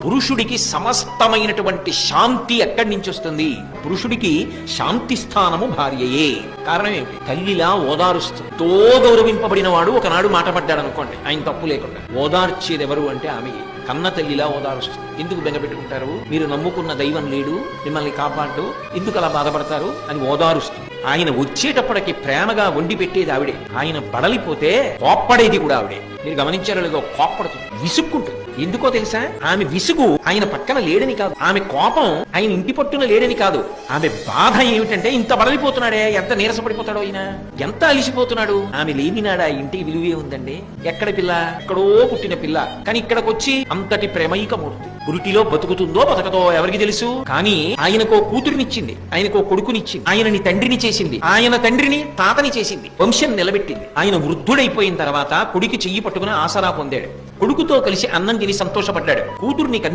పురుషుడికి సమస్తమైనటువంటి శాంతి ఎక్కడి నుంచి వస్తుంది? పురుషుడికి శాంతి స్థానము భార్యయే. కారణం ఏమిటి? తల్లిలా ఓదారుస్తుంది. తో గౌరవింపబడిన వాడు ఒకనాడు మాట పడ్డాడు అనుకోండి, ఆయన తప్పు లేకుండా ఓదార్చేది ఎవరు అంటే ఆమె కన్న తల్లిలా ఓదారుస్తుంది. ఎందుకు బెంగపెట్టుకుంటారు? మీరు నమ్ముకున్న దైవం లేడు, మిమ్మల్ని కాపాడు, ఎందుకు అలా బాధపడతారు అని ఓదారుస్తుంది. ఆయన వచ్చేటప్పటికి ప్రేమగా వండి పెట్టేది ఆవిడే. ఆయన బడలిపోతే కోప్పడేది కూడా ఆవిడే. మీరు గమనించారో లేదో, కోప్పడుతుంది, విసుక్కుంటుంది. ఎందుకో తెలుసా? ఆమె విసుగు ఆయన పక్కన లేడని కాదు, ఆమె కోపం ఆయన ఇంటి పట్టున లేడని కాదు, ఆమె బాధ ఏమిటంటే ఇంత బడలిపోతున్నాడే, ఎంత నీరసపడిపోతాడో ఆయన, ఎంత అలిసిపోతున్నాడు. ఆమె లేనినాడా ఇంటికి విలువే ఉందండి. ఎక్కడ పిల్ల? ఎక్కడో పుట్టిన పిల్ల, కానీ ఇక్కడికి వచ్చి అంతటి ప్రేమైకమూర్తి. పురిటిలో బతుకుతుందో బతకదో ఎవరికి తెలుసు, కానీ ఆయనకో కూతురినిచ్చింది, ఆయనకో కొడుకునిచ్చింది, ఆయనని తండ్రిని చేసింది, ఆయన తండ్రిని తాతని చేసింది, వంశం నిలబెట్టింది. ఆయన వృద్ధుడైపోయిన తర్వాత కొడుకు చెయ్యి పట్టుకుని ఆసరా పొందాడు, కొడుకుతో కలిసి అన్నం తిని సంతోషపడ్డాడు, కూతుర్ని